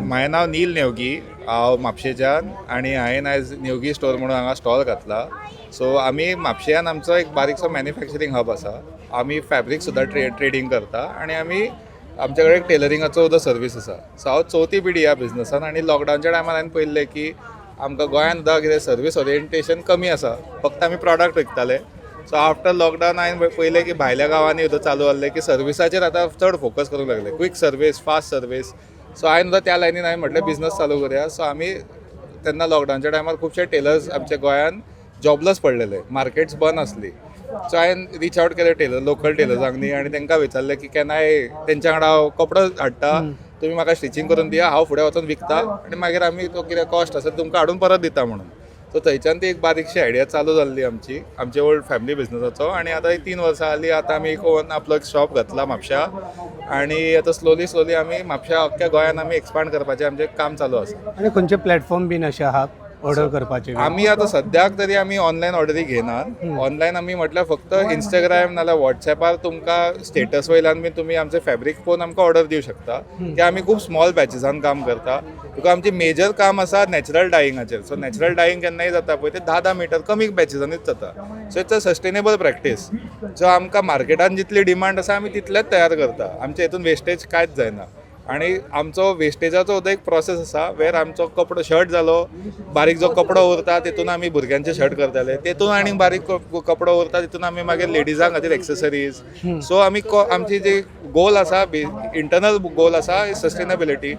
म्हाजें नांव नील नेवगी, हांव म्हापशेंच्यान आनी हांवें आयज नेवगी स्टोर म्हणून हांगा स्टॉल घातला. सो आमी म्हापशेंत आमचो एक बारीकसो मॅन्युफॅक्चरींग हब आसा. आमी फॅब्रीक सुद्दां ट्रेडींग करता आनी आमी आमचे कडेन टेलरिंगाचो सुद्दां सर्वीस आसा. सो हांव चवथी पिढी ह्या बिझनसान आनी लॉकडावनच्या टायमार हांवें पळयलें की आमकां गोंयांत सुद्दां कितें सर्वीस ओरिएंटेशन कमी आसा, फक्त आमी प्रॉडक्ट विकताले. सो आफ्टर लॉकडावन हांवें पळयलें की भायल्या गांवांनी सुद्दां चालू जाल्लें की सर्विसाचेर आतां चड फोकस करूंक लागले, quick service, fast service. So हांवें सुद्दां त्या लायनीन हांवें म्हटलें बिझनस चालू करुया. सो आमी तेन्ना लॉकडावनच्या टायमार खुबशे टेलर्स आमच्या गोंयांत जॉबलस पडलेले, मार्केट्स बंद आसली. सो हांवें रीच आवट केलें लोकल टेलर्सांक न्ही आनी तांकां विचारलें की केन्नाय तेंच्या वांगडा हांव कपडो हाडटा, तुमी म्हाका स्टिचींग करून दिया, हांव फुडें वचून विकता आनी मागीर आमी तो कितें कॉस्ट आसा तुमकां हाडून परत दिता म्हणून. सो थंयच्यान ती एक बारीकशी आयडिया चालू जाल्ली आमचे ओल्ड फॅमिली बिझनसाचो. आनी आतां 3 वर्सां जालीं आतां आमी एक आपलो एक शॉप घातला म्हापशा आनी आतां स्लोली आमी म्हापशा अख्ख्या गोंयांत आमी एक्सपांड करपाचें आमचें काम चालू आसा. आनी खंयचे प्लॅटफॉर्म बीन अशे आहा ऑर्डर करपाचे? आमी आतां सद्याक तरी आमी ऑनलायन ऑर्डरी घेनात. ऑनलायन आमी म्हटल्यार फक्त इंस्टाग्राम नाल्यार वॉट्सॅपार तुमकां स्टेटस वयल्यान बी तुमी आमचें फॅब्रीक पळोवन आमकां ऑर्डर दिवं शकता. की आमी खूब स्मॉल बॅचिसान काम करता. तुका आमचें मेजर काम आसा नॅचरल डायिंगाचेर. सो नॅचरल डायिंग केन्नाय जाता पळय ते 10-10 मिटर कमी बॅचिसांनीच जाता. So it's a sustainable practice. So आमकां मार्केटान जितली डिमांड आसा आमी तितलेच तयार करता. आमच्या हितून वेस्टेज कांयच जायना. आनी आमचो वेस्टेजाचो सुद्दां एक प्रोसेस आसा वेर आमचो कपडो शर्ट जालो, बारीक जो कपडो उरता तितून आमी भुरग्यांचे शर्ट करताले, तितून आनी बारीक कपडो उरता तितून आमी मागीर लेडिजां खातीर एक्सेसरीज. सो आमी आमची जी गोल आसा, इंटरनल गोल आसा सस्टेनेबिलिटी,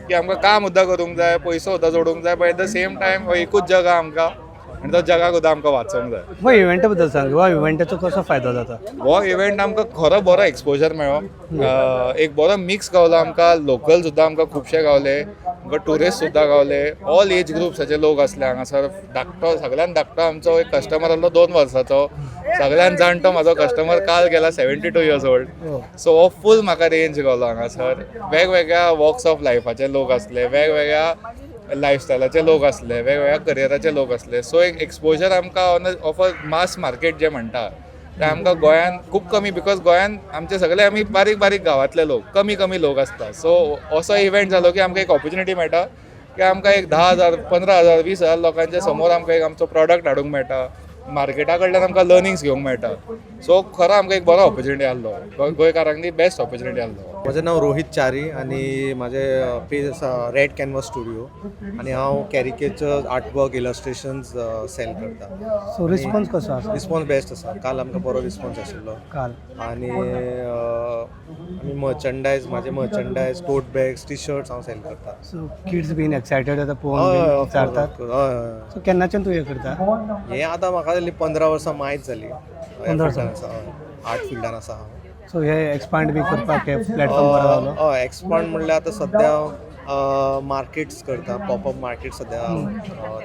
की आमकां काम सुद्दां करूंक जाय, पयसो सुद्दां जोडूंक जाय, but at the same time हो एकूच जगा आमकां आनी तो जगाक सुद्दां आमकां वाचोवंक जाय. हो इव्हेंटा बद्दल सांग, हो इव्हेंटाचो कसो फायदो जाता? हो इव्हेंट आमकां खरो बरो एक्सपोजर मेळ्ळो. एक बरो मिक्स गावलो आमकां. लोकल सुद्दां आमकां खुबशे गावले, आमकां ट्युरिस्ट सुद्दां गावले, ऑल एज ग्रुप्साचे लोक आसले हांगासर. धाकटो सगळ्यान धाकटो आमचो एक कस्टमर आसलो 2 वर्साचो. सगळ्यान जाणटो म्हाजो कस्टमर काल गेला 72 इयर्स ओल्ड. सो हो फूल म्हाका रेंज गावलो हांगासर. वेगवेगळ्या वॉक्स ऑफ लायफाचे लोक आसले, वेगवेगळ्या लायफस्टायलाचे लोक आसले, वेगवेगळ्या करियराचे लोक आसले. सो एक एक्सपोजर आमकां ऑफ अ मास मार्केट जे म्हणटा ते आमकां गोंयांत खूब कमी, बिकॉज गोंयांत आमचे सगळे आमी बारीक बारीक गांवांतले लोक, कमी लोक आसता. सो असो इव्हेंट जालो की आमकां एक ऑपॉर्च्युनिटी मेळटा की आमकां एक 10,000, 15,000, 20,000 लोकांच्या समोर आमकां एक आमचो प्रॉडक्ट हाडूंक मेळटा. मार्केटा कडल्यान आमकां लर्निंग्स घेवंक मेळटा. सो खरो आमकां एक बरो ऑपॉर्च्युनिटी आहलो, गोंयकारांक बेस्ट ऑपॉर्च्युनिटी आहलो. म्हजें नांव रोहित च्यारी आनी म्हजें पेज आसा रेड कॅनवस स्टुडिओ आनी हांव कॅरिकेचर, आर्टवर्क, इलस्ट्रेशन्स सेल करता. सो रिस्पॉन्स कसो आसा? रिस्पॉन्स बेस्ट आसा. काल आमकां बरो रिस्पॉन्स आशिल्लो. काल आनी आमी मर्चंडायज, टोट बॅग्स, टी शर्ट्स हांव सेल करता. सो किड्स बीन एक्सायटेड जाता पळोवन विचारतात? हय. सो केन्नाच्यान तूं हें करता? हें आतां म्हाका जाली 15 वर्सां मायज जाली. 15 वर्सां आसा, आर्ट फिल्डान आसा हांव. सो हे एक्सपांड बी करपाक हे प्लॅटफॉर्म बरो जालो? हय, एक्सपांड म्हणल्यार आतां सद्या मार्केट्स करता, पॉपअप मार्केट सद्या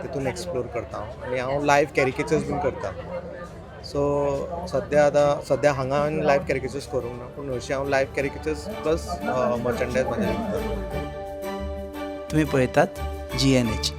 तितून एक्सप्लोर करता आनी हांव लायव्ह कॅरिकेचर्स बीन करता. सो सद्या हांगा हांवें लायव्ह कॅरिकेचर्स करूंक ना, पूण हरशीं हांव लायव्ह कॅरिकेचर्स प्लस मर्चंडायज म्हाजे विकता. तुम्ही पळयतात GNH.